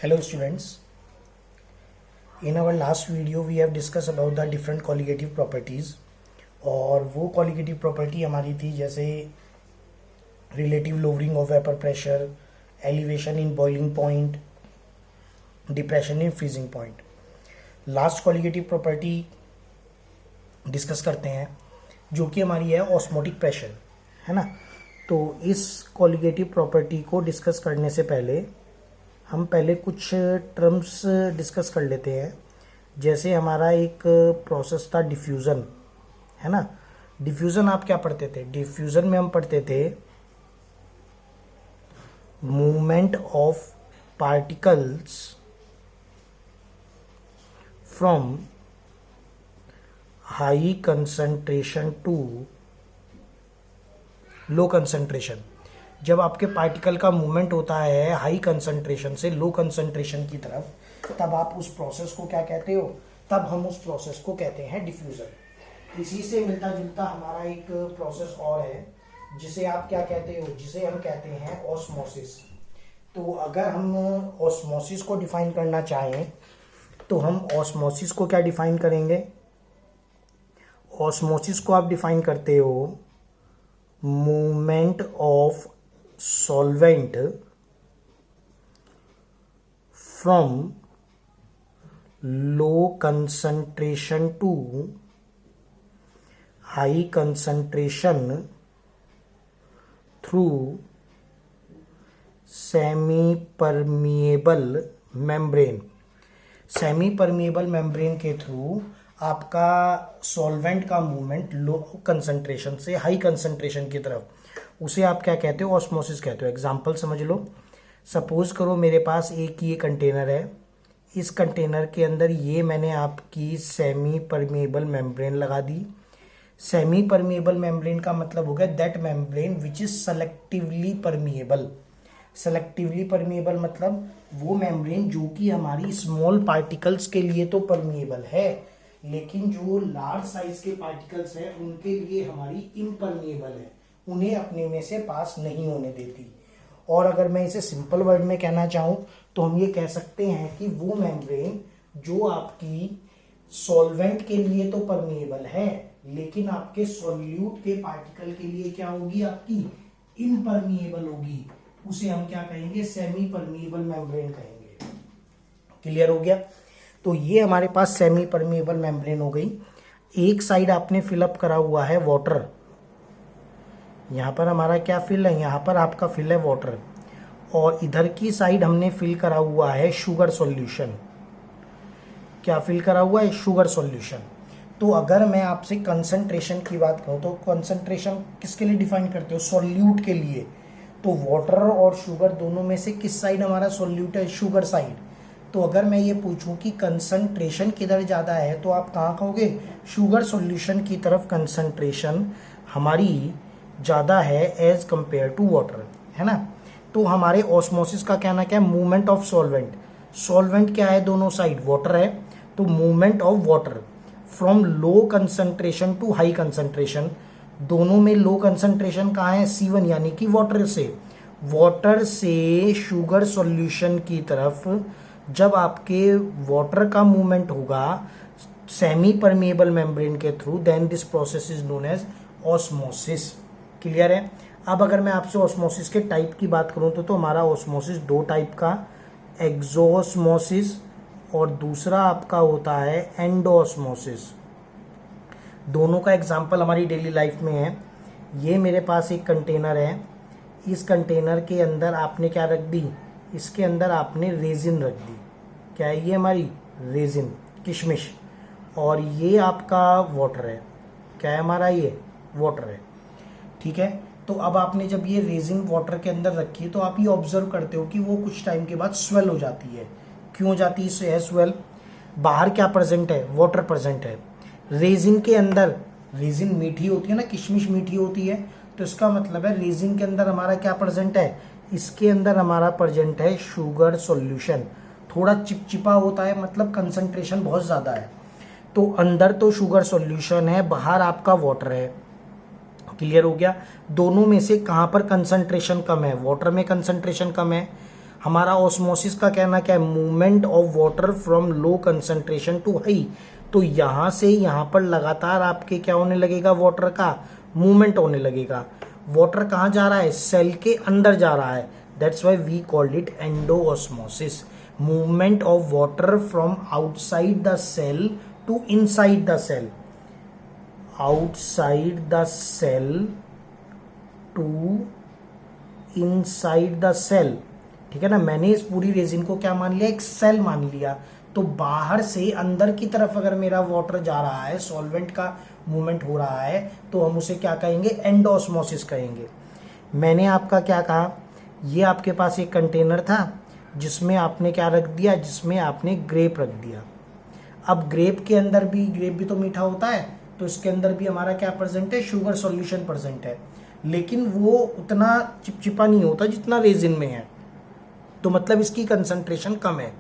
Hello students, in our last video we have discussed about the different colligative properties और वो colligative property हमारी थी जैसे relative lowering of vapor pressure, elevation in boiling point, depression in freezing point. Last colligative property discuss करते हैं जो कि हमारी है ऑस्मोटिक प्रेशर, है ना। तो इस कॉलिगेटिव प्रॉपर्टी को डिस्कस करने से पहले हम पहले कुछ टर्म्स डिस्कस कर लेते हैं। जैसे हमारा एक प्रोसेस था डिफ्यूज़न, है ना। डिफ्यूज़न आप क्या पढ़ते थे? डिफ्यूज़न में हम पढ़ते थे movement of particles from high concentration to low concentration. जब आपके पार्टिकल का मूवमेंट होता है हाई कंसंट्रेशन से लो कंसंट्रेशन की तरफ, तब आप उस प्रोसेस को क्या कहते हो? तब हम उस प्रोसेस को कहते हैं डिफ्यूजन। इसी से मिलता जुलता हमारा एक प्रोसेस और है जिसे आप क्या कहते हो? जिसे हम कहते हैं ऑस्मोसिस। तो अगर हम ऑस्मोसिस को डिफाइन करना चाहें तो हम ऑस्मोसिस को क्या डिफाइन करेंगे? ऑस्मोसिस को आप डिफाइन करते हो movement of solvent from low concentration to high concentration through semi permeable membrane. Semi permeable membrane के थ्रू आपका सॉल्वेंट का मूवमेंट लो कंसंट्रेशन से हाई कंसंट्रेशन की तरफ, उसे आप क्या कहते हो? ऑस्मोसिस कहते हो। एग्जांपल समझ लो। सपोज करो मेरे पास एक ये कंटेनर है, इस कंटेनर के अंदर ये मैंने आपकी सेमी परमिएबल मेम्ब्रेन लगा दी। सेमी परमिएबल मेम्ब्रेन का मतलब हो गया that membrane which is selectively permeable. Selectively permeable मतलब वो मेम्ब्रेन जो कि हमारी स्मॉल पार्टिकल्स के लिए तो परमिएबल है, लेकिन जो लार्ज साइज के पार्टिकल्स हैं उनके लिए हमारी इम्परमिएबल है, उन्हें अपने में से पास नहीं होने देती। और अगर मैं इसे सिंपल वर्ड में कहना चाहूँ तो हम ये कह सकते हैं कि वो मेम्ब्रेन जो आपकी सॉल्वेंट के लिए तो परमिएबल है, लेकिन आपके सॉल्यूट के पार्टिकल के लिए क्या होगी? आपकी इम्परमिएबल होगी। उसे हम क्या कहेंगे? सेमी परमिएबल मेम्ब्रेन कहेंगे। क्लियर हो गया? तो ये हमारे पास सेमी परमिएबल मेम्ब्रेन हो गई। एक साइड आपने फिलअप करा हुआ है वाटर, यहाँ पर हमारा क्या फिल है? यहाँ पर आपका फिल है वाटर, और इधर की साइड हमने फिल करा हुआ है शुगर सॉल्यूशन। क्या फिल करा हुआ है? Sugar solution. तो अगर मैं आपसे कंसंट्रेशन की बात करूँ तो कंसंट्रेशन किसके लिए डिफाइन करते हो? सॉल्यूट के लिए। तो वाटर और शुगर दोनों में से किस साइड हमारा सॉल्यूट है? Sugar side. तो अगर मैं ये पूछूं कि कंसंट्रेशन किधर ज़्यादा है तो आप कहाँ कहोगे? शुगर सॉल्यूशन की तरफ कंसंट्रेशन हमारी ज़्यादा है एज कंपेयर टू वाटर, है ना। तो हमारे ऑस्मोसिस का कहना क्या है? Movement of solvent. सॉल्वेंट क्या है? दोनों साइड वाटर है, तो movement of water from low concentration to high concentration. दोनों में लो कंसंट्रेशन कहाँ है? C1, यानी कि वाटर से शुगर सॉल्यूशन की तरफ जब आपके वाटर का मूवमेंट होगा सेमी परमिएबल मेम्ब्रेन के through, then this process is known as osmosis. Clear है? अब अगर मैं आपसे ऑस्मोसिस के टाइप की बात करूं तो हमारा ऑस्मोसिस दो टाइप का, एक्सोऑस्मोसिस और दूसरा आपका होता है एंडोऑस्मोसिस। दोनों का एग्जाम्पल हमारी डेली लाइफ में है। ये मेरे पास एक कंटेनर है, इस कंटेनर के अंदर आपने क्या रख दी? इसके अंदर आपने रेजिन रख दी। क्या है ये? हमारी रेजिन, किशमिश। और ये आपका वाटर है। क्या है हमारा? ये वाटर है। ठीक है। तो अब आपने जब ये रेजिन वाटर के अंदर रखी तो आप ये ऑब्जर्व करते हो कि वो कुछ टाइम के बाद स्वेल हो जाती है। क्यों जाती है स्वेल? बाहर क्या प्रेजेंट है? वाटर प्रेजेंट है। रेजिन के अंदर, रेजिन मीठी होती है ना, किशमिश मीठी होती है, तो इसका मतलब है रेजिन के अंदर हमारा क्या प्रेजेंट है? इसके अंदर हमारा प्रेजेंट है शुगर सॉल्यूशन। थोड़ा चिपचिपा होता है, मतलब कंसंट्रेशन बहुत ज़्यादा है। तो अंदर तो शुगर सॉल्यूशन है, बाहर आपका वाटर है। क्लियर हो गया? दोनों में से कहाँ पर कंसंट्रेशन कम है? वाटर में कंसंट्रेशन कम है। हमारा ऑस्मोसिस का कहना क्या है, movement of water from low concentration to high. तो यहां से यहां पर लगातार आपके क्या होने लगेगा, वाटर का मूवमेंट होने लगेगा। वाटर कहाँ जा रहा है, सेल के अंदर जा रहा है, that's why we called it endosmosis. Movement of water from outside the cell to inside the cell, outside the cell to inside the cell. ठीक है ना, मैंने इस पूरी रेजिन को क्या मान लिया, एक सेल मान लिया। तो बाहर से अंदर की तरफ अगर मेरा वाटर जा रहा है, सॉल्वेंट का मूवमेंट हो रहा है, तो हम उसे क्या कहेंगे, एंडोऑस्मोसिस कहेंगे। मैंने आपका क्या कहा, ये आपके पास एक कंटेनर था जिसमें आपने क्या रख दिया, जिसमें आपने ग्रेप रख दिया। अब ग्रेप के अंदर भी, ग्रेप भी तो मीठा होता है, तो इसके अंदर भी हमारा क्या प्रेजेंट है, शुगर सॉल्यूशन प्रेजेंट है, लेकिन वो उतना चिपचिपा नहीं होता जितना रेजिन में है, तो मतलब इसकी कंसंट्रेशन कम है।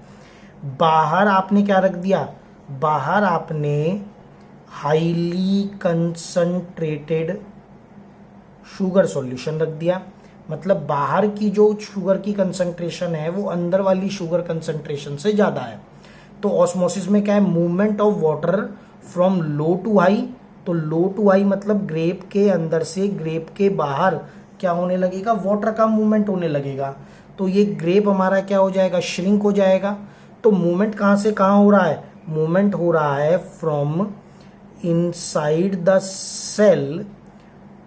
बाहर आपने क्या रख दिया, बाहर आपने हाईली कंसंट्रेटेड शुगर सॉल्यूशन रख दिया। मतलब बाहर की जो शुगर की कंसंट्रेशन है वो अंदर वाली शुगर कंसंट्रेशन से ज़्यादा है। तो ऑस्मोसिस में क्या है, movement of water from low to high. तो लो टू हाई मतलब ग्रेप के अंदर से ग्रेप के बाहर क्या होने लगेगा, वाटर का मूवमेंट होने लगेगा। तो ये ग्रेप हमारा क्या हो जाएगा, श्रिंक हो जाएगा। तो मूवमेंट कहाँ से कहाँ हो रहा है, मूवमेंट हो रहा है from inside the cell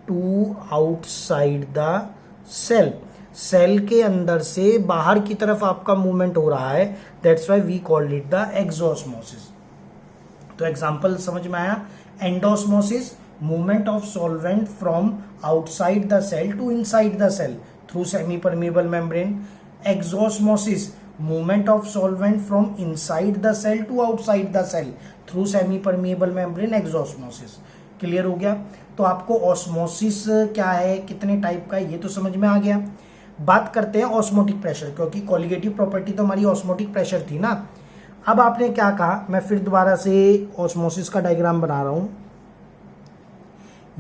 to outside the cell. Cell के अंदर से बाहर की तरफ आपका मूवमेंट हो रहा है, that's why we called it the exosmosis. तो एग्जांपल समझ में आया, endosmosis movement of solvent from outside the cell to inside the cell through semi permeable membrane. Exosmosis movement of solvent from inside the cell to outside the cell through semi permeable membrane, exosmosis. Clear हो गया। तो आपको osmosis क्या है, कितने type का है, ये तो समझ में आ गया। बात करते हैं ऑस्मोटिक प्रेशर, क्योंकि कॉलिगेटिव प्रॉपर्टी तो हमारी ऑस्मोटिक प्रेशर थी ना। अब आपने क्या कहा, मैं फिर दोबारा से ऑस्मोसिस का डायग्राम बना रहा हूं।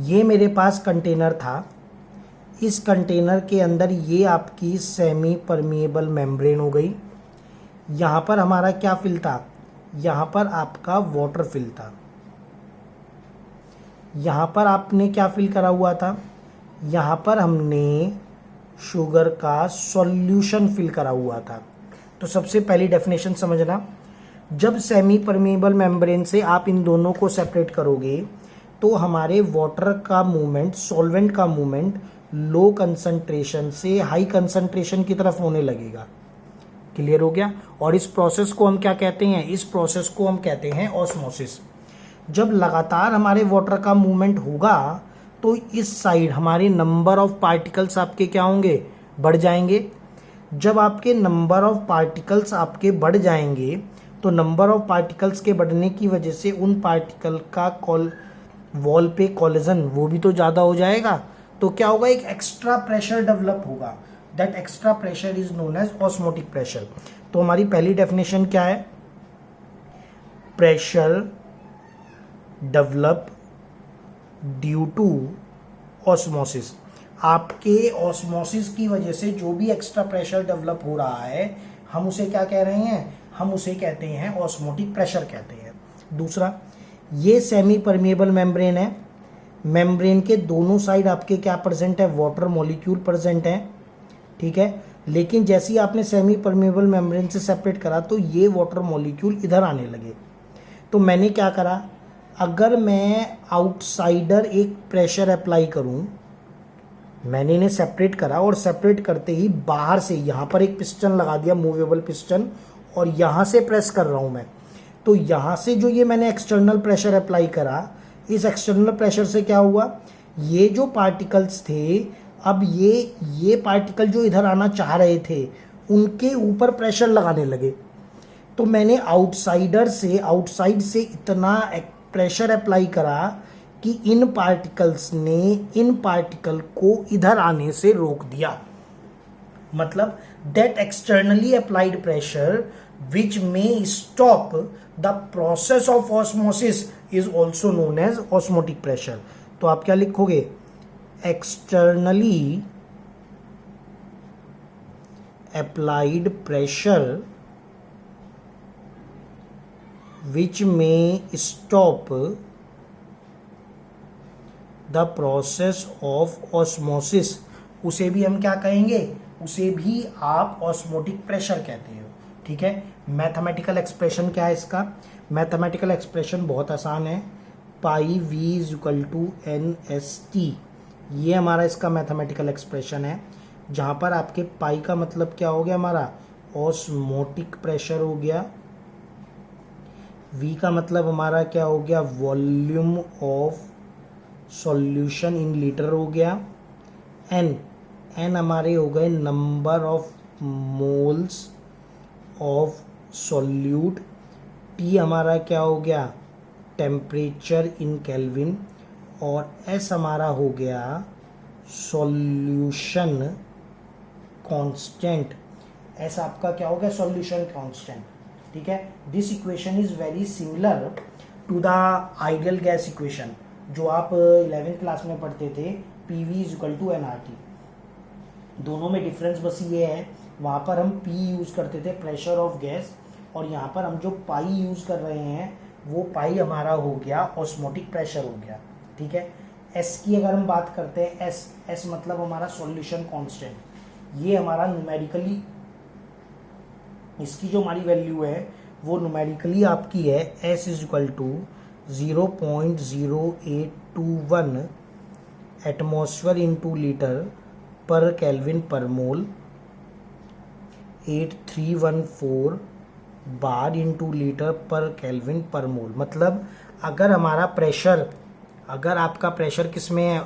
ये मेरे पास कंटेनर था, इस कंटेनर के अंदर ये आपकी सेमी परमिएबल मेम्ब्रेन हो गई। यहां पर हमारा क्या फिल था, यहां पर आपका वाटर फिल था। यहाँ पर आपने क्या फिल करा हुआ था, यहाँ पर हमने शुगर का सॉल्यूशन फिल करा हुआ था। तो सबसे पहली डेफिनेशन समझना, जब सेमी परमिएबल मेम्ब्रेन से आप इन दोनों को सेपरेट करोगे तो हमारे वाटर का मूवमेंट, सॉल्वेंट का मूवमेंट लो कंसंट्रेशन से हाई कंसंट्रेशन की तरफ होने लगेगा। क्लियर हो गया। और इस प्रोसेस को हम क्या कहते हैं, इस प्रोसेस को हम कहते हैं ऑस्मोसिस। जब लगातार हमारे वाटर का मूवमेंट होगा तो इस साइड हमारे नंबर ऑफ पार्टिकल्स आपके क्या होंगे, बढ़ जाएंगे। जब आपके नंबर ऑफ पार्टिकल्स आपके बढ़ जाएंगे तो नंबर ऑफ पार्टिकल्स के बढ़ने की वजह से उन पार्टिकल का वॉल पे कोलिजन वो भी तो ज़्यादा हो जाएगा। तो क्या होगा, एक एक्स्ट्रा प्रेशर डेवलप होगा, that extra pressure is known as osmotic pressure. तो हमारी पहली डेफिनेशन क्या है, pressure develop due to osmosis. आपके ऑस्मोसिस की वजह से जो भी एक्स्ट्रा प्रेशर डेवलप हो रहा है हम उसे क्या कह रहे हैं, हम उसे कहते हैं ऑस्मोटिक प्रेशर कहते हैं। दूसरा, ये सेमी परमिएबल मेम्ब्रेन है, मेम्ब्रेन के दोनों साइड आपके क्या प्रेजेंट है, वाटर मॉलिक्यूल प्रेजेंट है। ठीक है, लेकिन जैसे ही आपने सेमी परमिएबल मेम्ब्रेन से सेपरेट करा तो ये वाटर मॉलिक्यूल इधर आने लगे। तो मैंने क्या करा, अगर मैं आउटसाइडर एक प्रेशर अप्लाई करूं, मैंने इन्हें सेपरेट करा और सेपरेट करते ही बाहर से यहाँ पर एक पिस्टन लगा दिया, मूवेबल पिस्टन, और यहाँ से प्रेस कर रहा हूँ मैं। तो यहाँ से जो ये मैंने एक्सटर्नल प्रेशर अप्लाई करा, इस एक्सटर्नल प्रेशर से क्या हुआ, ये जो पार्टिकल्स थे, अब ये पार्टिकल जो इधर आना चाह रहे थे उनके ऊपर प्रेशर लगाने लगे। तो मैंने आउटसाइड से इतना प्रेशर अप्लाई करा कि इन पार्टिकल्स ने इन पार्टिकल को इधर आने से रोक दिया। मतलब that externally applied pressure which may stop the process of osmosis is also known as osmotic pressure. तो आप क्या लिखोगे, externally applied pressure which may stop the process of osmosis, उसे भी हम क्या कहेंगे, उसे भी आप ऑस्मोटिक प्रेशर कहते हो। ठीक है, मैथमेटिकल एक्सप्रेशन क्या है इसका? मैथमेटिकल एक्सप्रेशन बहुत आसान है, pi V is equal to N S T, ये हमारा इसका मैथमेटिकल एक्सप्रेशन है, जहाँ पर आपके पाई का मतलब क्या हो गया हमारा, ऑस्मोटिक प्रेशर हो गया, वी का मतलब हमारा क्या हो गया, volume of solution in litre हो गया, एन हमारे हो गए number of moles of solute, T हमारा क्या हो गया, टेम्परेचर इन केल्विन, और एस हमारा हो गया सॉल्यूशन कांस्टेंट, एस आपका क्या हो गया, सॉल्यूशन कांस्टेंट। ठीक है, this equation is very similar to the ideal gas equation जो आप 11th क्लास में पढ़ते थे, P V is equal to N R T. दोनों में डिफरेंस बस ये है, वहाँ पर हम पी यूज़ करते थे, प्रेशर ऑफ गैस, और यहाँ पर हम जो पाई यूज़ कर रहे हैं वो पाई हमारा हो गया ऑस्मोटिक प्रेशर हो गया। ठीक है, एस की अगर हम बात करते हैं, एस मतलब हमारा सॉल्यूशन कांस्टेंट, ये हमारा न्यूमेरिकली, इसकी जो हमारी वैल्यू है वो न्यूमेरिकली आपकी है S is equal to 0.0821 atmosphere into litre per kelvin per mole, 8314 bar into litre per kelvin per mole. मतलब अगर हमारा प्रेशर, अगर आपका प्रेशर किस में है,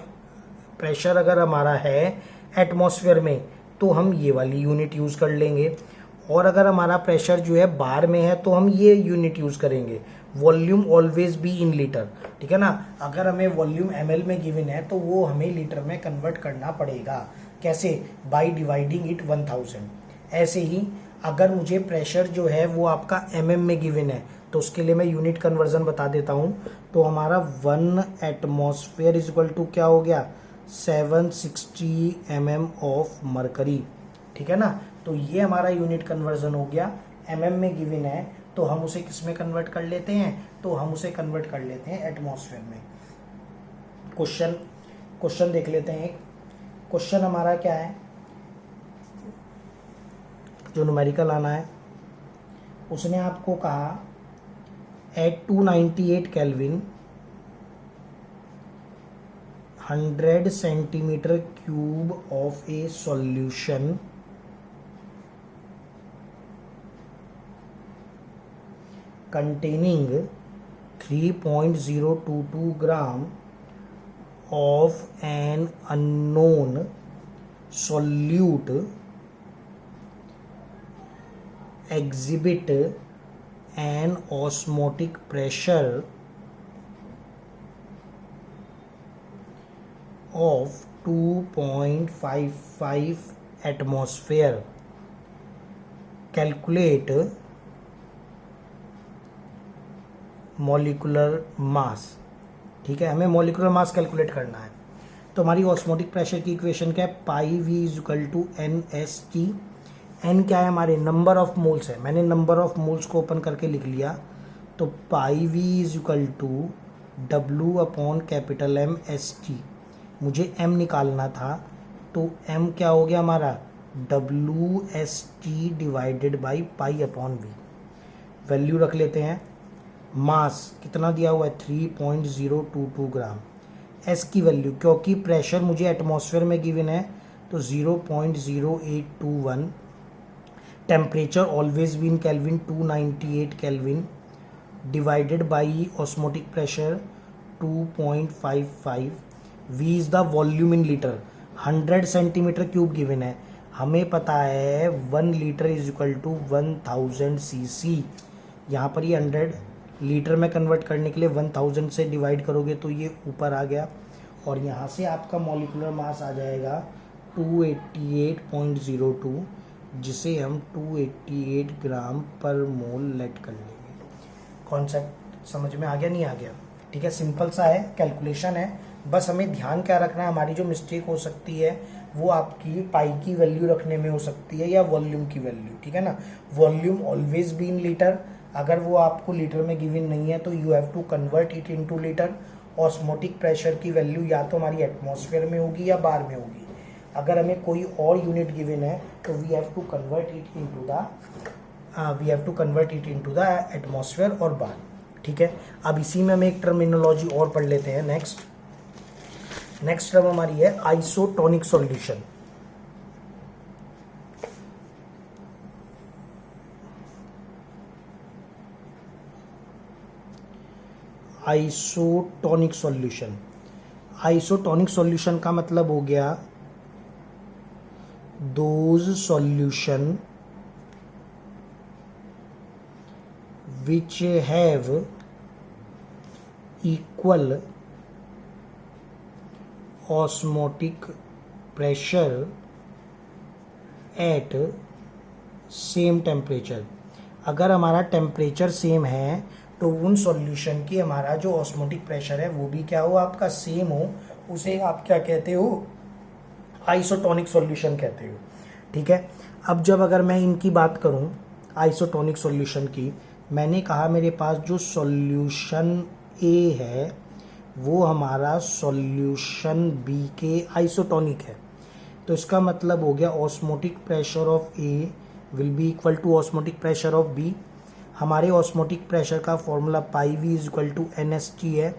प्रेशर अगर हमारा है एटमॉस्फेयर में, तो हम ये वाली यूनिट यूज़ कर लेंगे, और अगर हमारा प्रेशर जो है बार में है तो हम ये यूनिट यूज़ करेंगे, volume always be in litre. ठीक है ना, अगर हमें वॉल्यूम ml में गिवन है तो वो हमें लीटर में कन्वर्ट करना पड़ेगा, कैसे, बाय डिवाइडिंग इट 1000। ऐसे ही अगर मुझे प्रेशर जो है वो आपका mm में गिवन है तो उसके लिए मैं यूनिट कन्वर्जन बता देता हूँ, तो हमारा 1 एटमॉस्फेयर इज इक्वल टू क्या हो गया, 760 mm ऑफ मरकरी। ठीक है ना, तो ये हमारा यूनिट कन्वर्जन हो गया, mm में गिवन है तो हम उसे किस में कन्वर्ट कर लेते हैं, तो हम उसे कन्वर्ट कर लेते हैं एटमॉस्फेयर में। क्वेश्चन देख लेते हैं। क्वेश्चन हमारा क्या है, जो न्यूमेरिकल आना है, उसने आपको कहा at 298 kelvin 100 centimetre cube of a solution containing 3.022 gram of an unknown solute exhibit an osmotic pressure of 2.55 atmosphere. Calculate molecular mass. ठीक है, हमें मॉलिकुलर मास कैलकुलेट करना है, तो हमारी ऑस्मोटिक प्रेशर की इक्वेशन क्या है, pi V is equal to N S T. N क्या है, हमारे नंबर ऑफ मोल्स है, मैंने नंबर ऑफ मोल्स को ओपन करके लिख लिया, तो pi V is equal to W upon capital M S T, मुझे एम निकालना था, तो एम क्या हो गया हमारा, W S T divided by pi upon V. Value रख लेते हैं, मास कितना दिया हुआ है 3.022 ग्राम, एस की वैल्यू क्योंकि प्रेशर मुझे एटमॉस्फेयर में गिवन है तो 0.0821, temperature always be in kelvin 298 kelvin divided by osmotic pressure 2.55, V is the volume in litre, 100 centimetre cube given है, हमें पता है 1 litre is equal to 1000 CC, यहाँ पर ये 100 लीटर में कन्वर्ट करने के लिए 1000 से डिवाइड करोगे तो ये ऊपर आ गया, और यहाँ से आपका मॉलिकुलर मास आ जाएगा 288.02, जिसे हम 288 ग्राम पर मोल लेट कर लेंगे। कॉन्सेप्ट समझ में आ गया, नहीं आ गया? ठीक है, सिंपल सा है, कैलकुलेशन है, बस हमें ध्यान क्या रखना है, हमारी जो मिस्टेक हो सकती है वो आपकी पाई की वैल्यू रखने में हो सकती है या वॉल्यूम की वैल्यू, ठीक है ना। Volume always be in litre, अगर वो आपको लीटर में गिवन नहीं है तो you have to convert it into litre. Osmotic pressure की वैल्यू या तो हमारी एटमॉस्फेयर में होगी या बार में होगी। अगर हमें कोई और यूनिट गिवन है तो we have to convert it into the atmosphere और बार, ठीक है। अब इसी में हम एक टर्मिनोलॉजी और पढ़ लेते हैं। नेक्स्ट टर्म हमारी है isotonic solution. Isotonic solution, isotonic solution का मतलब हो गया those solution which have equal osmotic pressure at same temperature। अगर हमारा टेम्परेचर सेम है तो उन सॉल्यूशन की हमारा जो ऑस्मोटिक प्रेशर है वो भी क्या हो, आपका सेम हो, उसे आप क्या कहते हो, आइसोटोनिक सॉल्यूशन कहते हो, ठीक है। अब जब अगर मैं इनकी बात करूं आइसोटोनिक सॉल्यूशन की, मैंने कहा मेरे पास जो सॉल्यूशन ए है वो हमारा सॉल्यूशन बी के आइसोटोनिक है, तो इसका मतलब हो गया osmotic pressure of A will be equal to osmotic pressure of B. हमारे ऑस्मोटिक प्रेशर का formula pi V is equal to N S T है,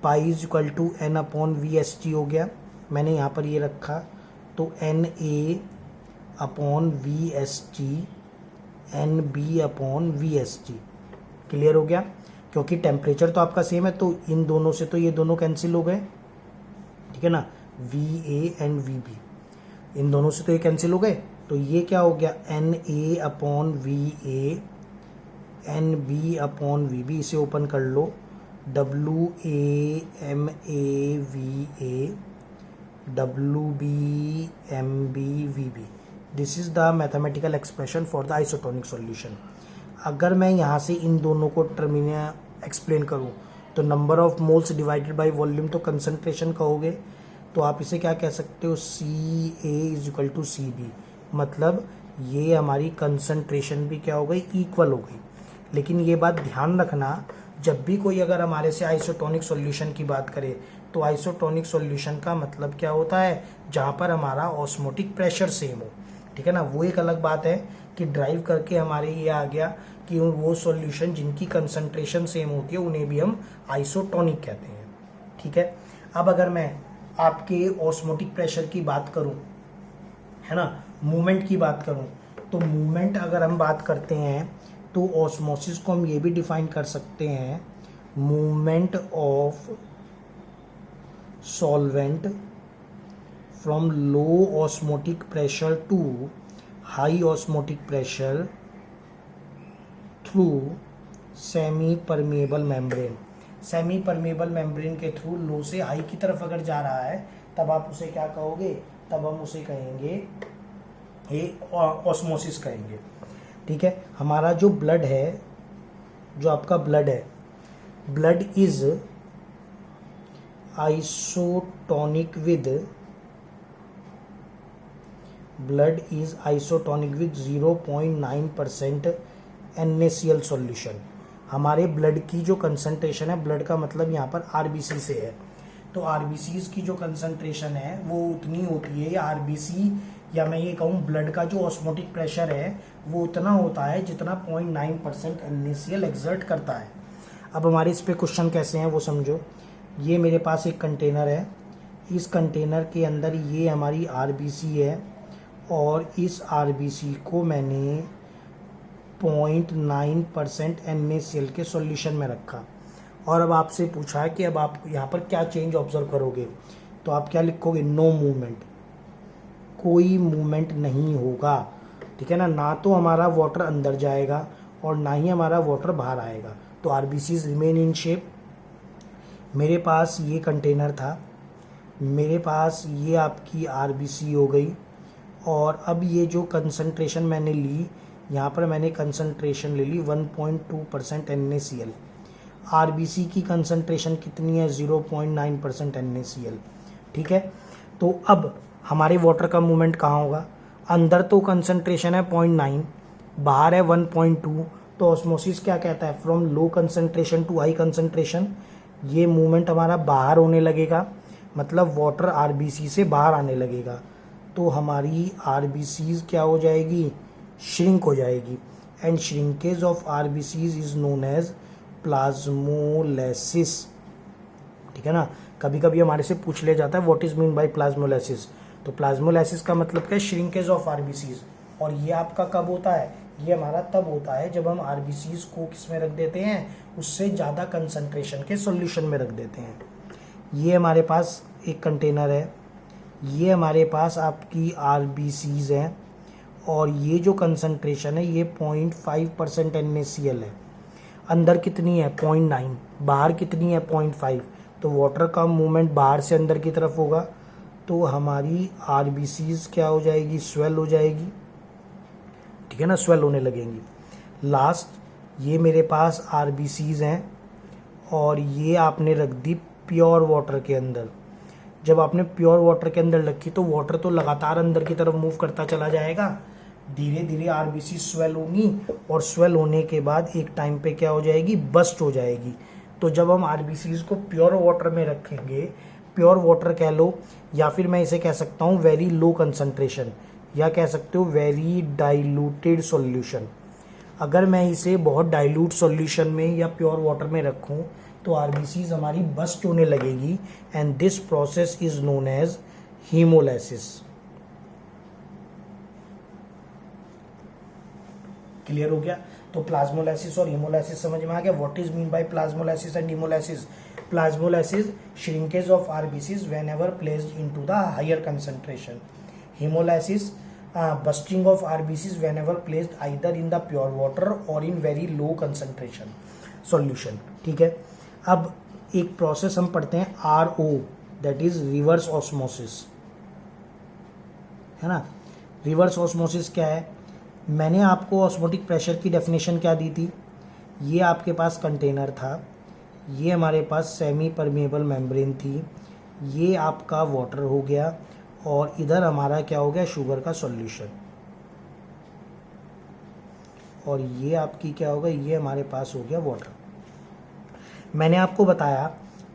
pi is equal to N upon V S T हो गया, मैंने यहाँ पर ये रखा, तो N A upon V S T N B upon V S T, clear हो गया। क्योंकि टेम्परेचर तो आपका सेम है तो इन दोनों से तो ये दोनों कैंसिल हो गए, ठीक है ना, V A and V B, इन दोनों से तो ये कैंसिल हो गए, तो ये क्या हो गया N A upon V A N B upon V B, इसे ओपन कर लो, W A M A V A W B M B V B, this is the mathematical expression for the isotonic solution. अगर मैं यहाँ से इन दोनों को terminal explain करूँ तो number of moles divided by volume तो कंसंट्रेशन कहोगे, तो आप इसे क्या कह सकते हो, C A is equal to C B, मतलब ये हमारी कंसंट्रेशन भी क्या हो गई, इक्वल हो गई। लेकिन ये बात ध्यान रखना, जब भी कोई अगर हमारे से आइसोटोनिक सॉल्यूशन की बात करे तो आइसोटोनिक सॉल्यूशन का मतलब क्या होता है, जहाँ पर हमारा ऑस्मोटिक प्रेशर सेम हो, ठीक है ना। वो एक अलग बात है कि ड्राइव करके हमारे ये आ गया कि वो सॉल्यूशन जिनकी कंसंट्रेशन सेम होती है उन्हें भी हम आइसोटोनिक कहते हैं, ठीक है। अब अगर मैं आपके ऑस्मोटिक प्रेशर की बात करूं, है ना, मूवमेंट की बात करूं, तो मूवमेंट अगर हम बात करते हैं तो ऑस्मोसिस को हम ये भी डिफाइन कर सकते हैं, movement of solvent from low osmotic pressure to high osmotic pressure through semi permeable membrane। Semi permeable membrane के थ्रू लो से हाई की तरफ अगर जा रहा है तब आप उसे क्या कहोगे, तब हम उसे कहेंगे ये ऑस्मोसिस कहेंगे, ठीक है। हमारा जो ब्लड है, जो आपका ब्लड है, blood is isotonic with blood is isotonic with 0.9% NaCl solution. हमारे ब्लड की जो कंसंट्रेशन है, ब्लड का मतलब यहाँ पर आरबीसी से है, तो आरबीसीज की जो कंसंट्रेशन है वो उतनी होती है, या आरबीसी या मैं ये कहूँ ब्लड का जो ऑस्मोटिक प्रेशर है वो उतना होता है जितना 0.9% NaCl एक्सर्ट करता है। अब हमारे इस पे क्वेश्चन कैसे हैं वो समझो। ये मेरे पास एक कंटेनर है, इस कंटेनर के अंदर ये हमारी आरबीसी है और इस आरबीसी को मैंने 0.9% NaCl के सॉल्यूशन में रखा, और अब आपसे पूछा है कि अब आप यहाँ पर क्या चेंज ऑब्जर्व करोगे, तो आप क्या लिखोगे, नो मूवमेंट, कोई मूवमेंट नहीं होगा, ठीक है ना। ना तो हमारा वाटर अंदर जाएगा और ना ही हमारा वाटर बाहर आएगा, तो आरबीसीज रिमेन इन शेप। मेरे पास ये कंटेनर था, मेरे पास ये आपकी आरबीसी हो गई, और अब ये जो कंसंट्रेशन मैंने ली, यहाँ पर मैंने कंसंट्रेशन ले ली 1.2% NaCl। आरबीसी की कंसंट्रेशन कितनी है, 0.9% NaCl, ठीक है। तो अब हमारे वाटर का मूवमेंट कहाँ होगा, अंदर तो कंसंट्रेशन है 0.9, बाहर है 1.2, तो ऑस्मोसिस क्या कहता है, from low concentration to high concentration, ये मूवमेंट हमारा बाहर होने लगेगा, मतलब वाटर आरबीसी से बाहर आने लगेगा, तो हमारी आरबीसीज क्या हो जाएगी, श्रिंक हो जाएगी, and shrinkage of RBCs is known as plasmolysis. ठीक है ना, कभी कभी हमारे से पूछ लिया जाता है what is mean by plasmolysis, तो प्लाज्मोलाइसिस का मतलब क्या है, श्रिंकेज ऑफ आरबीसीज, और ये आपका कब होता है, ये हमारा तब होता है जब हम आरबीसीज को किस में रख देते हैं, उससे ज़्यादा कंसंट्रेशन के सॉल्यूशन में रख देते हैं। ये हमारे पास एक कंटेनर है, ये हमारे पास आपकी आरबीसीज हैं, और ये जो कंसंट्रेशन है ये 0.5% NaCl है, अंदर कितनी है 0.9, बाहर कितनी है 0.5, तो वाटर का मूवमेंट बाहर से अंदर की तरफ होगा, तो हमारी आरबीसीज क्या हो जाएगी, स्वेल हो जाएगी। ठीक है ना, स्वेल होने लगेंगी। लास्ट ये मेरे पास आरबीसीज हैं, और ये आपने रख दी प्योर वाटर के अंदर। जब आपने प्योर वाटर के अंदर रखी तो वाटर तो लगातार अंदर की तरफ मूव करता चला जाएगा, धीरे धीरे आरबीसी स्वेल होंगी, और स्वेल होने के बाद एक टाइम पे क्या हो जाएगी, बस्ट हो जाएगी। तो जब हम आरबीसीज को प्योर वाटर में रखेंगे, प्योर वाटर कह लो, या फिर मैं इसे कह सकता हूँ वेरी लो कंसंट्रेशन, या कह सकते हो वेरी डाइल्यूटेड सॉल्यूशन। अगर मैं इसे बहुत डाइल्यूट सॉल्यूशन में या प्योर वाटर में रखूं तो आरबीसीज हमारी बस्ट होने लगेगी, and this process is known as haemolysis. Clear हो गया, तो प्लाज्मोलाइसिस और हीमोलाइसिस समझ में आ गया। What is mean by plasmolysis and haemolysis, plasmolysis shrinkage of RBCs whenever placed into the higher concentration, hemolysis busting of RBCs whenever placed either in the pure water or in very low concentration solution। ठीक है, अब एक process हम पढ़ते हैं RO, that is reverse osmosis, है ना। Reverse osmosis क्या है, मैंने आपको ऑस्मोटिक प्रेशर की डेफिनेशन क्या दी थी, ये आपके पास कंटेनर था, ये हमारे पास सेमी परमेबल मेम्ब्रेन थी, ये आपका वाटर हो गया, और इधर हमारा क्या हो गया, शुगर का सॉल्यूशन, और ये आपकी क्या होगा, ये हमारे पास हो गया वाटर। मैंने आपको बताया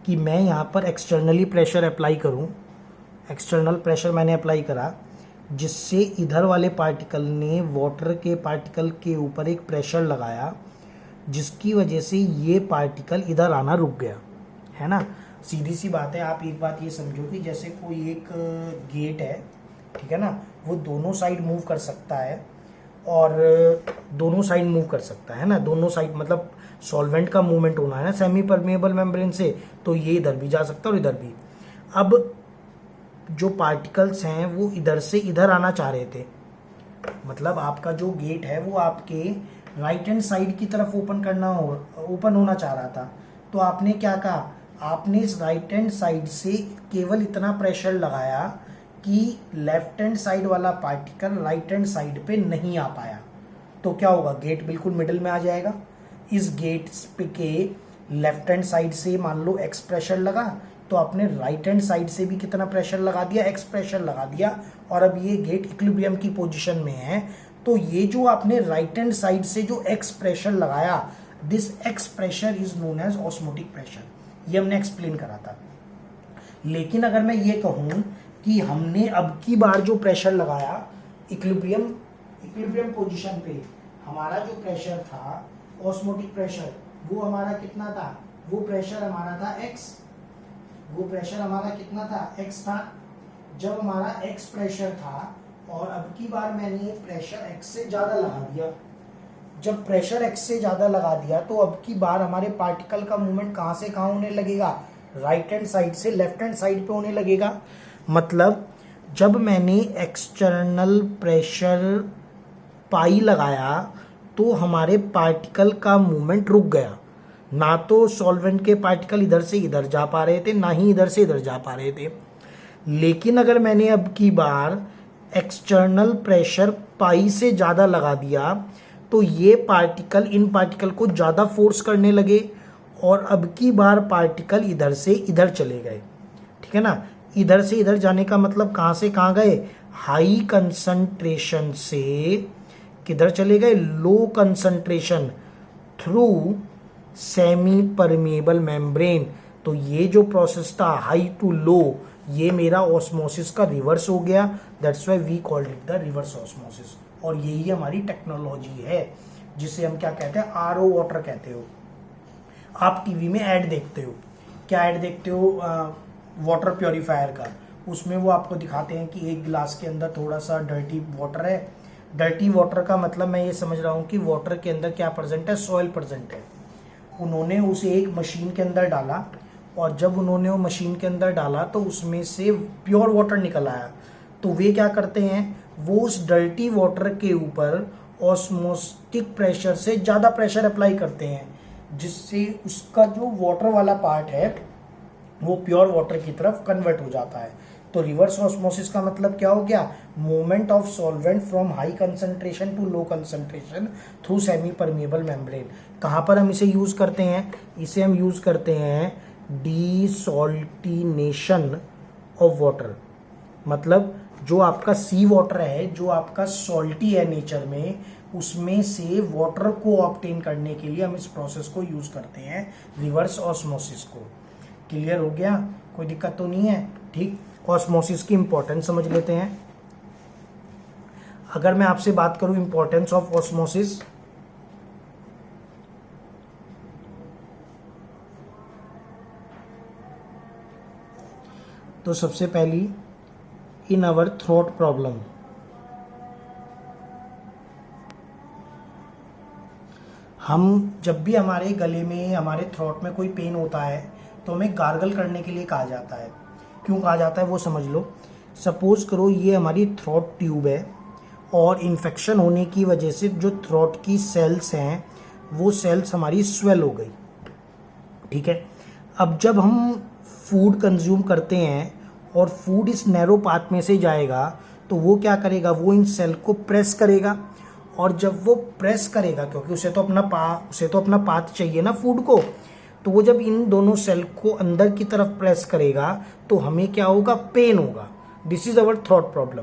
कि मैं यहाँ पर एक्सटर्नली प्रेशर अप्लाई करूँ, एक्सटर्नल प्रेशर मैंने अप्लाई करा, जिससे इधर वाले पार्टिकल ने वाटर के पार्टिकल के ऊपर एक प्रेशर लगाया, जिसकी वजह से ये पार्टिकल इधर आना रुक गया, है ना। सीधी सी बात है, आप एक बात ये समझो कि जैसे कोई एक गेट है, ठीक है ना, वो दोनों साइड मूव कर सकता है, और दोनों साइड मूव कर सकता है ना, दोनों साइड मतलब सॉल्वेंट का मूवमेंट होना है ना सेमी परमेबल मेम्ब्रेन से, तो ये इधर भी जा सकता है और इधर भी। अब जो पार्टिकल्स हैं वो इधर से इधर आना चाह रहे थे, मतलब आपका जो गेट है वो आपके राइट हैंड साइड की तरफ ओपन होना चाह रहा था, तो आपने क्या कहा, आपने इस राइट हैंड साइड से केवल इतना प्रेशर लगाया कि लेफ्ट हैंड साइड वाला पार्टिकल राइट हैंड साइड पे नहीं आ पाया, तो क्या होगा, गेट बिल्कुल मिडिल में आ जाएगा। इस गेट पे के लेफ्ट हैंड साइड से मान लो एक्स प्रेशर लगा, तो आपने राइट हैंड साइड से भी कितना प्रेशर लगा दिया, एक्स प्रेशर लगा दिया, और अब ये गेट इक्विलिब्रियम की पोजीशन में है, तो ये जो आपने राइट हैंड साइड से जो एक्स प्रेशर लगाया, this X pressure is known as osmotic pressure, ये हमने एक्सप्लेन करा था। लेकिन अगर मैं ये कहूं कि हमने अब की बार जो प्रेशर लगाया इक्विलिब्रियम पोजीशन पे, हमारा जो प्रेशर था ऑस्मोटिक प्रेशर, वो हमारा कितना था, वो प्रेशर हमारा था x, वो प्रेशर हमारा कितना था, x था। जब हमारा x प्रेशर था और अब की बार मैंने प्रेशर x से ज्यादा लगा दिया, जब प्रेशर x से ज्यादा लगा दिया तो अब की बार हमारे पार्टिकल का मूवमेंट कहां से कहां होने लगेगा, राइट हैंड साइड से लेफ्ट हैंड साइड पे होने लगेगा। मतलब जब मैंने एक्सटर्नल प्रेशर पाई लगाया तो हमारे पार्टिकल का मूवमेंट रुक गया, ना तो सॉल्वेंट के पार्टिकल इधर से इधर जा पा रहे थे, ना ही इधर से इधर जा पा रहे थे। लेकिन अगर मैंने अब की बार एक्सटर्नल प्रेशर पाई से ज़्यादा लगा दिया तो ये पार्टिकल इन पार्टिकल को ज़्यादा फोर्स करने लगे, और अब की बार पार्टिकल इधर से इधर चले गए, ठीक है ना। इधर से इधर जाने का मतलब कहाँ से कहाँ गए, हाई कंसंट्रेशन से किधर चले गए, लो concentration through semi permeable membrane. तो ये जो प्रोसेस था हाई टू लो, ये मेरा ऑस्मोसिस का रिवर्स हो गया, that's why we called it the reverse osmosis. और यही हमारी टेक्नोलॉजी है जिसे हम क्या कहते हैं, आरओ वाटर कहते हो। आप टीवी में ऐड देखते हो, क्या ऐड देखते हो, वाटर प्योरीफायर का, उसमें वो आपको दिखाते हैं कि एक गिलास के अंदर थोड़ा सा डर्टी वाटर है। डर्टी वाटर का मतलब मैं ये समझ रहा हूँ कि वाटर के अंदर क्या प्रेजेंट है, सॉइल प्रेजेंट है। उन्होंने उसे एक मशीन के अंदर डाला, और जब उन्होंने वो मशीन के अंदर डाला तो उसमें से प्योर वाटर निकल आया। तो वे क्या करते हैं, वो उस डर्टी वाटर के ऊपर ऑस्मोस्टिक प्रेशर से ज़्यादा प्रेशर अप्लाई करते हैं, जिससे उसका जो वाटर वाला पार्ट है वो प्योर वाटर की तरफ कन्वर्ट हो जाता है। तो रिवर्स ऑस्मोसिस का मतलब क्या हो गया, movement of solvent from high concentration to low concentration through semi permeable membrane. कहाँ पर हम इसे यूज करते हैं, इसे हम यूज करते हैं डीसॉल्टिनेशन ऑफ वाटर। मतलब जो आपका सी वाटर है, जो आपका सॉल्टी है नेचर में, उसमें से वाटर को ऑब्टेन करने के लिए हम इस प्रोसेस को यूज करते हैं, रिवर्स ऑस्मोसिस को। क्लियर हो गया, कोई दिक्कत तो नहीं है, ठीक। ऑस्मोसिस की इंपॉर्टेंस समझ लेते हैं। अगर मैं आपसे बात करूं इंपॉर्टेंस ऑफ ऑस्मोसिस, तो सबसे पहली, इन आवर थ्रोट प्रॉब्लम, हम जब भी हमारे गले में, हमारे थ्रोट में कोई पेन होता है तो हमें गार्गल करने के लिए कहा जाता है। क्यों कहा जाता है वो समझ लो। सपोज करो ये हमारी थ्रोट ट्यूब है, और इन्फेक्शन होने की वजह से जो थ्रोट की सेल्स हैं वो सेल्स हमारी स्वेल हो गई, ठीक है। अब जब हम फूड कंज्यूम करते हैं और फूड इस नैरो पाथ में से जाएगा, तो वो क्या करेगा, वो इन सेल को प्रेस करेगा, और जब वो प्रेस करेगा, क्योंकि उसे तो अपना पाथ चाहिए ना फूड को, तो वो जब इन दोनों सेल को अंदर की तरफ प्रेस करेगा तो हमें क्या होगा, पेन होगा। This is our throat problem.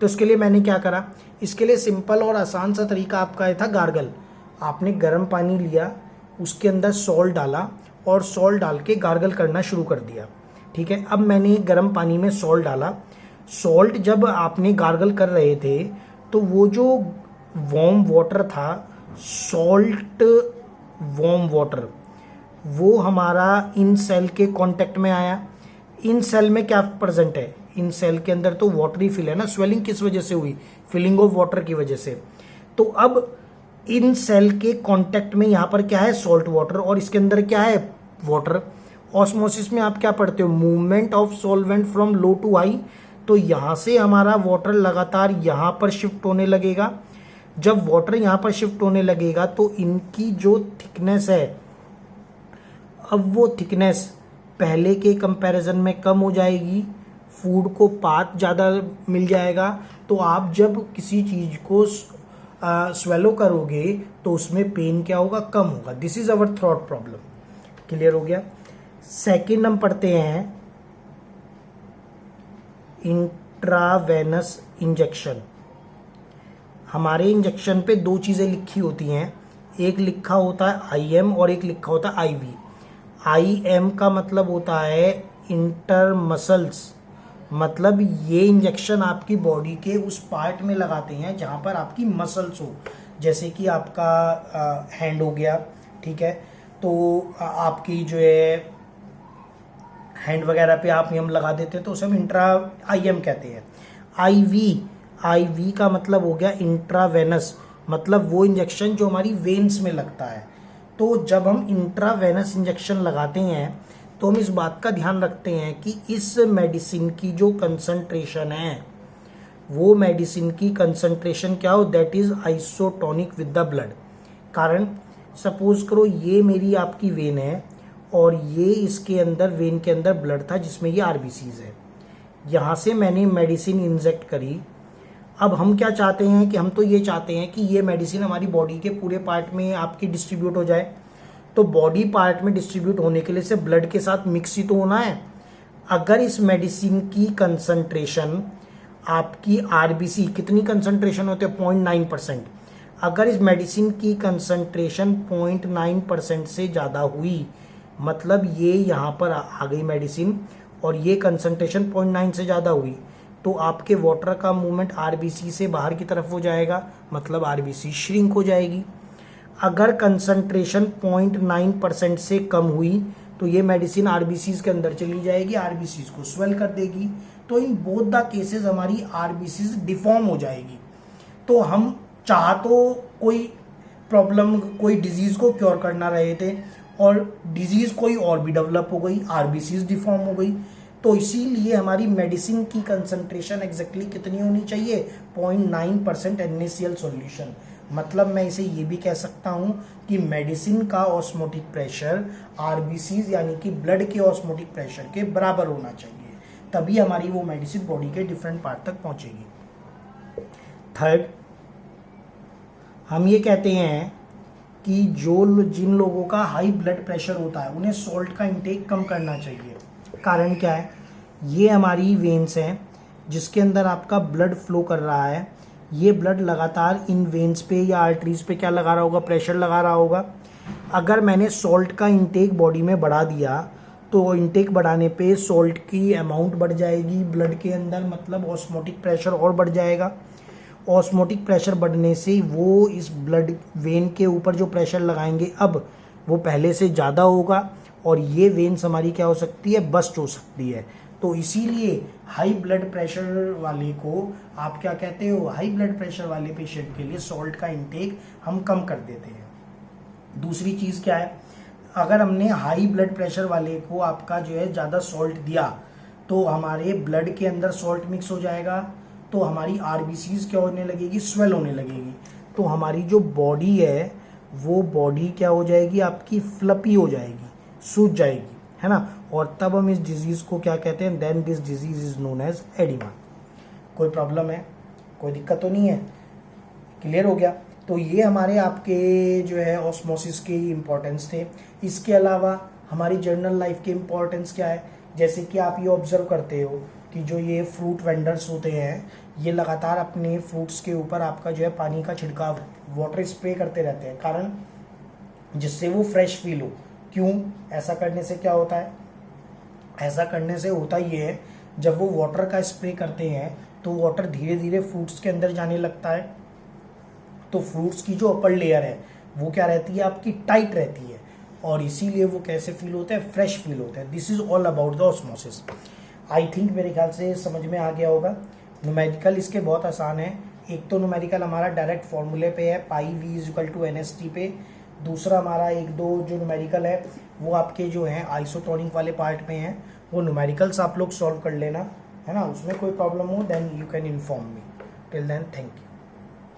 तो इसके लिए मैंने क्या करा, इसके लिए सिंपल और आसान सा तरीका आपका था गार्गल। आपने गर्म पानी लिया, उसके अंदर सॉल्ट डाला, और सॉल्ट डाल के गार्गल करना शुरू कर दिया, ठीक है। अब मैंने गर्म पानी में सॉल्ट डाला, सॉल्ट जब आपने गार्गल कर रहे थे तो वो जो वार्म वाटर था, सॉल्ट वार्म वाटर, वो हमारा इन सेल के कांटेक्ट में आया। इन सेल में क्या प्रेजेंट है, इन सेल के अंदर तो वाटरी फिल है ना, स्वेलिंग किस वजह से हुई, फिलिंग ऑफ वाटर की वजह से। तो अब इन सेल के कांटेक्ट में यहाँ पर क्या है, सॉल्ट वाटर, और इसके अंदर क्या है, वाटर। ऑस्मोसिस में आप क्या पढ़ते हो, movement of solvent from low to high. तो यहाँ से हमारा वाटर लगातार यहाँ पर शिफ्ट होने लगेगा। जब वाटर यहाँ पर शिफ्ट होने लगेगा तो इनकी जो थिकनेस है, अब वो थिकनेस पहले के कंपैरिजन में कम हो जाएगी, फूड को पाथ ज़्यादा मिल जाएगा। तो आप जब किसी चीज़ को स्वेलो करोगे तो उसमें पेन क्या होगा, कम होगा। This is our throat problem. Clear हो गया। सेकंड हम पढ़ते हैं इंट्रावेनस इंजेक्शन। हमारे इंजेक्शन पे दो चीज़ें लिखी होती हैं, एक लिखा होता है IM और एक लिखा होता है IV। IM का मतलब होता है इंटरमसल्स, मतलब ये इंजेक्शन आपकी बॉडी के उस पार्ट में लगाते हैं जहाँ पर आपकी मसल्स हो, जैसे कि आपका हैंड हो गया, ठीक है। तो आपकी जो है हैंड वगैरह पे आप हम लगा देते हैं तो उसे हम IM कहते हैं। IV का मतलब हो गया इंट्रावेनस, मतलब वो इंजेक्शन जो हमारी वेन्स में लगता है। तो जब हम इंट्रावेनस इंजेक्शन लगाते हैं तो हम इस बात का ध्यान रखते हैं कि इस मेडिसिन की जो कंसंट्रेशन है, वो मेडिसिन की कंसंट्रेशन क्या हो, that is isotonic with the blood. कारण सपोज करो ये मेरी आपकी वेन है और ये इसके अंदर, वेन के अंदर ब्लड था जिसमें ये RBCs है, यहाँ से मैंने मेडिसिन इंजेक्ट करी। अब हम क्या चाहते हैं कि हम तो ये चाहते हैं कि ये मेडिसिन हमारी बॉडी के पूरे पार्ट में आपकी डिस्ट्रीब्यूट हो जाए। तो बॉडी पार्ट में डिस्ट्रीब्यूट होने के लिए से ब्लड के साथ मिक्स ही तो होना है। अगर इस मेडिसिन की कंसंट्रेशन आपकी आरबीसी कितनी कंसंट्रेशन होती है 0.9%, अगर इस मेडिसिन की कंसंट्रेशन 0.9% से ज़्यादा हुई, मतलब ये यहाँ पर आ गई मेडिसिन और ये कंसंट्रेशन 0.9 से ज़्यादा हुई, तो आपके वाटर का मूवमेंट आरबीसी से बाहर की तरफ हो जाएगा, मतलब आरबीसी श्रिंक हो जाएगी। अगर कंसंट्रेशन 0.9% से कम हुई तो ये मेडिसिन आरबीसीज के अंदर चली जाएगी, आरबीसीज को स्वेल कर देगी। तो इन बोथ द केसेस हमारी आरबीसीज डिफॉर्म हो जाएगी। तो हम चाह तो कोई प्रॉब्लम, कोई डिजीज को क्योर करना रहे थे और डिजीज कोई और भी डेवलप हो गई, आरबीसीज डिफॉर्म हो गई। तो इसीलिए हमारी मेडिसिन की कंसंट्रेशन एग्जैक्टली कितनी होनी चाहिए 0.9% NaCl सॉल्यूशन। मतलब मैं इसे ये भी कह सकता हूँ कि मेडिसिन का ऑस्मोटिक प्रेशर आरबीसीज यानी कि ब्लड के ऑस्मोटिक प्रेशर के बराबर होना चाहिए, तभी हमारी वो मेडिसिन बॉडी के डिफरेंट पार्ट तक पहुंचेगी। थर्ड, हम ये कहते हैं कि जिन लोगों का हाई ब्लड प्रेशर होता है उन्हें सॉल्ट का इंटेक कम करना चाहिए। कारण क्या है, ये हमारी वेन्स हैं जिसके अंदर आपका ब्लड फ्लो कर रहा है, ये ब्लड लगातार इन वेन्स पे या आर्टरीज पे क्या लगा रहा होगा, प्रेशर लगा रहा होगा। अगर मैंने सॉल्ट का इंटेक बॉडी में बढ़ा दिया तो इंटेक बढ़ाने पे सॉल्ट की अमाउंट बढ़ जाएगी ब्लड के अंदर, मतलब ऑस्मोटिक प्रेशर और बढ़ जाएगा। ऑस्मोटिक प्रेशर बढ़ने से वो इस ब्लड वेन के ऊपर जो प्रेशर लगाएंगे अब वो पहले से ज़्यादा होगा और ये वेन्स हमारी क्या हो सकती है, बस्ट हो सकती है। तो इसीलिए हाई ब्लड प्रेशर वाले को आप क्या कहते हो, हाई ब्लड प्रेशर वाले पेशेंट के लिए सॉल्ट का इंटेक हम कम कर देते हैं। दूसरी चीज़ क्या है, अगर हमने हाई ब्लड प्रेशर वाले को आपका जो है ज़्यादा सॉल्ट दिया तो हमारे ब्लड के अंदर सॉल्ट मिक्स हो जाएगा, तो हमारी आरबीसीज क्या होने लगेगी, स्वेल होने लगेगी। तो हमारी जो बॉडी है वो बॉडी क्या हो जाएगी, आपकी फ्लपी हो जाएगी, सूज जाएगी, है ना। और तब हम इस डिजीज़ को क्या कहते हैं, then this disease is known as oedema. कोई प्रॉब्लम है, कोई दिक्कत तो नहीं है, क्लियर हो गया। तो ये हमारे आपके जो है ऑस्मोसिस के इम्पोर्टेंस थे। इसके अलावा हमारी जर्नल लाइफ के इम्पोर्टेंस क्या है, जैसे कि आप ये ऑब्जर्व करते हो कि जो ये फ्रूट वेंडर्स होते हैं ये लगातार अपने फ्रूट्स के ऊपर आपका जो है पानी का छिड़काव, वाटर स्प्रे करते रहते हैं, कारण जिससे वो फ्रेश फील हो। क्यों ऐसा करने से क्या होता है, ऐसा करने से होता ये है जब वो वाटर का स्प्रे करते हैं तो वाटर धीरे धीरे फ्रूट्स के अंदर जाने लगता है, तो फ्रूट्स की जो अपर लेयर है वो क्या रहती है, आपकी टाइट रहती है और इसीलिए वो कैसे फील होते हैं, फ्रेश फील होते हैं। This is all about the osmosis. I think मेरे ख्याल से समझ में आ गया होगा। न्यूमेरिकल इसके बहुत आसान है। एक तो न्यूमेरिकल हमारा डायरेक्ट फॉर्मूले पे है, pi V is equal to NST पे। दूसरा हमारा एक दो जो न्यूमेरिकल है वो आपके जो हैं आइसोटोनिक वाले पार्ट में हैं, वो न्यूमेरिकल्स आप लोग सॉल्व कर लेना, है ना। उसमें कोई प्रॉब्लम हो then you can inform me. Till then thank you.